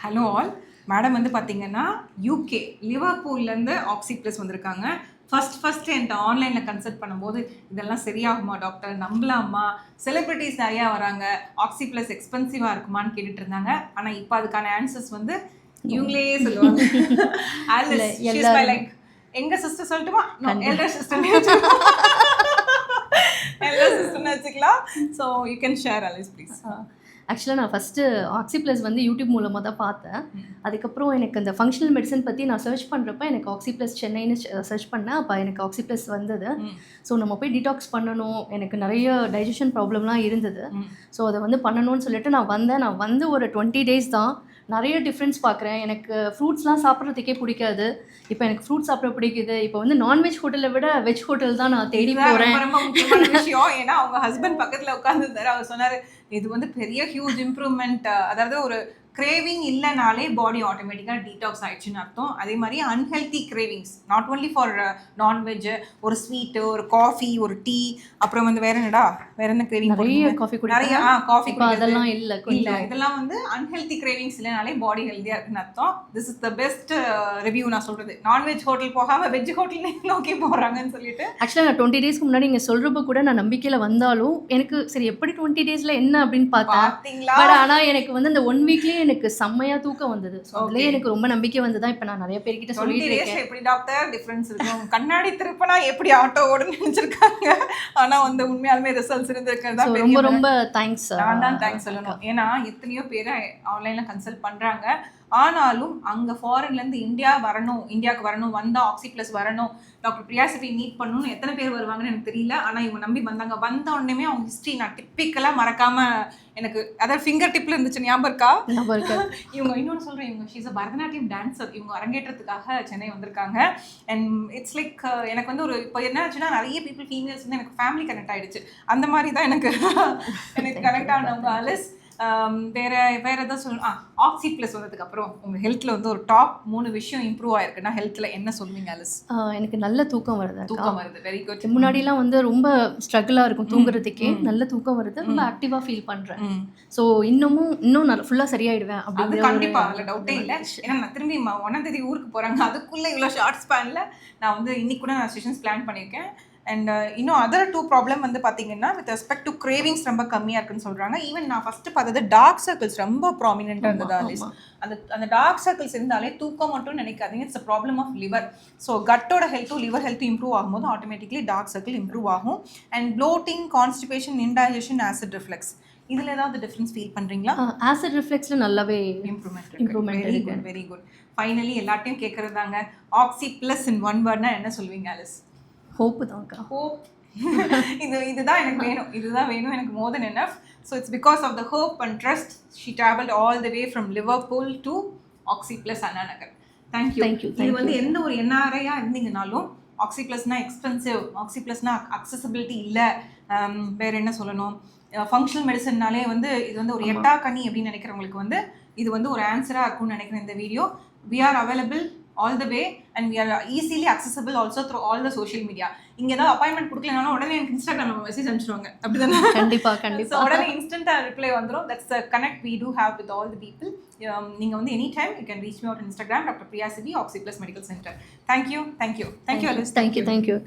Hello all. Madam வந்து பார்த்தீங்கன்னா UK லிவர்பூல்லேருந்து ஆக்சி plus வந்திருக்காங்க. ஃபர்ஸ்ட் என்கிட்ட ஆன்லைனில் கன்சல்ட் பண்ணும்போது இதெல்லாம் சரியாகுமா டாக்டர், நம்பலாமா, செலிபிரிட்டிஸ் நிறையா வராங்க, ஆக்சி ப்ளஸ் எக்ஸ்பென்சிவாக இருக்குமான்னு கேட்டுட்டு இருந்தாங்க. ஆனால் இப்போ அதுக்கான ஆன்சர்ஸ் வந்து இவங்களே சொல்லுவாங்க. லைக் எங்கள் சிஸ்டர் சொல்லட்டுமா? எல்டர் சிஸ்டர் வச்சுக்கலாம். ஸோ யூ கேன் ஷேர் அலிஸ் ப்ளீஸ். ஆக்சுவலாக நான் ஃபஸ்ட்டு ஆக்சி ப்ளஸ் வந்து யூடியூப் மூலமாக தான் பார்த்தேன். அதுக்கப்புறம் எனக்கு இந்த ஃபங்க்ஷனல் மெடிசன் பற்றி நான் சர்ச் பண்ணுறப்ப எனக்கு ஆக்சி ப்ளஸ் சென்னைன்னு சர்ச் பண்ணேன். அப்போ எனக்கு ஆக்சி ப்ளஸ் வந்தது. ஸோ நம்ம போய் டீடாக்ஸ் பண்ணணும், எனக்கு நிறைய டைஜஷன் ப்ராப்ளம்லாம் இருந்தது. ஸோ அதை வந்து பண்ணணும்னு சொல்லிட்டு நான் வந்து ஒரு 20 days தான். நிறைய டிஃப்ரென்ஸ் பார்க்குறேன். எனக்கு ஃப்ரூட்ஸ்லாம் சாப்பிட்றதுக்கே பிடிக்காது. இப்போ எனக்கு ஃப்ரூட்ஸ் சாப்பிட பிடிக்குது. இப்போ வந்து நான்வெஜ் ஹோட்டலை விட வெஜ் ஹோட்டல் தான் நான் தேடி போகிறேன். ரொம்ப முக்கியமான விஷயம். ஏன்னா அவங்க ஹஸ்பண்ட் பக்கத்தில் உட்காந்துருந்தாரு. அவர் சொன்னார், இது வந்து பெரிய ஹியூஜ் இம்ப்ரூவ்மெண்ட். அதாவது ஒரு கிரேவிங் இல்லைனாலே பாடி ஆட்டோமேட்டிக்காக டீடாக்ஸ் ஆயிடுச்சுன்னு அர்த்தம். அதே மாதிரி unhealthy cravings not only for non veg, ஒரு ஸ்வீட்டு, ஒரு காஃபி, ஒரு டீ, அப்புறம் வந்து வேற என்ன கிரேவிங், நிறைய காஃபி காஃபி அதெல்லாம் இல்லை. இதெல்லாம் வந்து அன்ஹெல்தி கிரேவிங்ஸ் இல்லைனாலே பாடி ஹெல்த்தியாக இருக்குன்னு அர்த்தம். This is the best review நான் சொல்கிறது. நான்வெஜ் ஹோட்டல் போகாமல் வெஜ் ஹோட்டல் நோக்கி போகிறாங்கன்னு சொல்லிட்டு. ஆக்சுவலாக நான் 20 days முன்னாடி நீங்கள் சொல்கிறப்ப கூட நான் நம்பிக்கையில் வந்தாலும் எனக்கு சரி எப்படி 20 days என்ன அப்படின்னு பார்த்தேன். பட் ஆனால் எனக்கு வந்து அந்த 1 weekலேயே எனக்கு செம்மையா தூக்கம் வந்தது. அதுலயே எனக்கு ரொம்ப நம்பிக்கை வந்ததா. இப்ப நான் நிறைய பேர்கிட்ட சொல்லிட்டு இருக்கேன். எப்படி டாக்டர் டிஃபரன்ஸ் இருக்கும், கண்ணாடி திருப்பினா எப்படி ஆட்டோ ஓடுன்னு நினைச்சிருக்காங்க. ஆனா வந்து உண்மையாலுமே ரிசல்ட்ஸ் இருந்திருக்கிறதா ரொம்ப ரொம்ப தேங்க்ஸ். நான் தான் தேங்க்ஸ் சொல்லணும். ஏன்னா எத்தனையோ பேர் ஆன்லைன்ல கன்சல்ட் பண்றாங்க. ஆனாலும் அங்கே ஃபாரின்லேருந்து இந்தியாவுக்கு வரணும், வந்தால் ஆக்சி ப்ளஸ் வரணும், டாக்டர் பிரியாசிட்டி மீட் பண்ணணும்னு எத்தனை பேர் வருவாங்கன்னு எனக்கு தெரியல. ஆனால் இவங்க நம்பி வந்தாங்க. வந்த உடனே அவங்க ஹிஸ்ட்ரி நான் டிப்பிக்கலாக மறக்காமல் எனக்கு அதாவது ஃபிங்கர் டிப்பில் இருந்துச்சு. ஞாபகம் இருக்கா? இவங்க இன்னொன்று சொல்கிறேன், இவங்க ஷீஸ் அ பரதநாட்டியம் டான்ஸர். இவங்க அரங்கேற்றத்துக்காக சென்னை வந்திருக்காங்க. அண்ட் இட்ஸ் லைக் எனக்கு வந்து ஒரு இப்போ என்ன ஆச்சுன்னா நிறைய பீப்புள் ஃபீமேல்ஸ் வந்து எனக்கு ஃபேமிலி கனெக்ட் ஆகிடுச்சு. அந்த மாதிரி தான் எனக்கு கனெக்ட் ஆனவங்க அலிஸ். வேற எதாவது சொல்லணும். ஆக்சி ப்ளஸ் வந்ததுக்கு அப்புறம் உங்க ஹெல்த்ல வந்து ஒரு டாப் 3 விஷயம் இம்ப்ரூவ் ஆயிருக்குன்னா ஹெல்த்ல என்ன சொல்வீங்க அலிஸ்? எனக்கு நல்ல தூக்கம் வருது. Very good. முன்னாடிலாம் வந்து ரொம்ப ஸ்ட்ரகிளா இருக்கும் தூங்குறதுக்கே. நல்ல தூக்கம் வருது. ரொம்ப ஆக்டிவா ஃபீல் பண்றேன். ஸோ இன்னும் ஃபுல்லா சரியாயிடுவேன் அப்படின்னு. கண்டிப்பா அதுல டவுட்டே இல்லை. ஏன்னா நான் திரும்பி 1ஆம் தேதி ஊருக்கு போறாங்க. அதுக்குள்ள இவ்வளோ ஷார்ட் ஸ்பேன்ல நான் வந்து இன்னைக்கு கூட நான் செஷன்ஸ் பிளான் பண்ணியிருக்கேன். அண்ட் இன்னும் அதர் 2 ப்ராப்ளம் வந்து பார்த்தீங்கன்னா வித் ரெஸ்பெக்ட் டு கிரேவிங்ஸ் ரொம்ப கம்மியாக இருக்குன்னு சொல்கிறாங்க. ஈவன் நான் ஃபஸ்ட்டு பார்த்தது டார்க் சர்க்கிள்ஸ் ரொம்ப ப்ராமினெண்ட்டாக இருந்தது அலிஸ். அந்த டார்க் சர்க்கிள்ஸ் இருந்தாலே தூக்கம் மட்டும் நினைக்காதீங்க, it's a problem of liver. So கட்டோட ஹெல்த்தும் லிவர் ஹெல்த்தும் இம்ப்ரூவ் ஆகும்போது ஆட்டோமேட்டிக்லி டார்க் சர்க்கிள் இம்ப்ரூவ் ஆகும். And bloating, constipation, indigestion, acid reflux, இதில் ஏதாவது டிஃப்ரென்ஸ் ஃபீல் பண்ணுறீங்களா? ஆசிட் ரிஃப்ளெக்ஸில் நல்லாவே இம்ப்ரூவ்மெண்ட். Very good. ஃபைனலி எல்லாத்தையும் கேட்குறது தாங்க, ஆக்சி ப்ளஸ் இன் 1 வேர்ட்னா என்ன சொல்வீங்க அலிஸ்? ஹோப்பு தான்க்கா. ஹோப். இதுதான் எனக்கு வேணும், இதுதான் வேணும் எனக்கு, more than enough. So it's because of the hope and trust she travelled all the way from Liverpool to Oxy plus Anna Nagar. Thank you. இது வந்து எந்த ஒரு என்ஆர்ஐயா இருந்தீங்கனாலும் ஆக்சி ப்ளஸ்னா எக்ஸ்பென்சிவ், ஆக்சி ப்ளஸ்னா அக்சசபிலிட்டி இல்லை, வேற என்ன சொல்லணும், ஃபங்க்ஷனல் மெடிசன்னாலே வந்து இது வந்து ஒரு எட்டா கனி அப்படின்னு நினைக்கிறவங்களுக்கு வந்து இது வந்து ஒரு ஆன்சராக இருக்கும்னு நினைக்கிறேன் இந்த video. We are available all the way and we are easily accessible also through all the social media. இங்க ஏதாவது அப்பாயின்மெண்ட் கொடுக்கலனாலும் உடனே எனக்கு இன்ஸ்டாகிராம்ல மெசேஜ் அனுப்பிச்சுடுவாங்க. அப்படிதானே? கண்டிப்பா. ஸோ உடனே இன்ஸ்டன்டா ரிப்ளை வந்துடும். That's the connect we do have with all the people. நீங்க வந்து any time you can reach me out on Instagram, Dr. Priya Sibi, Oxy Plus Medical Center. Thank you Alice. Thank you.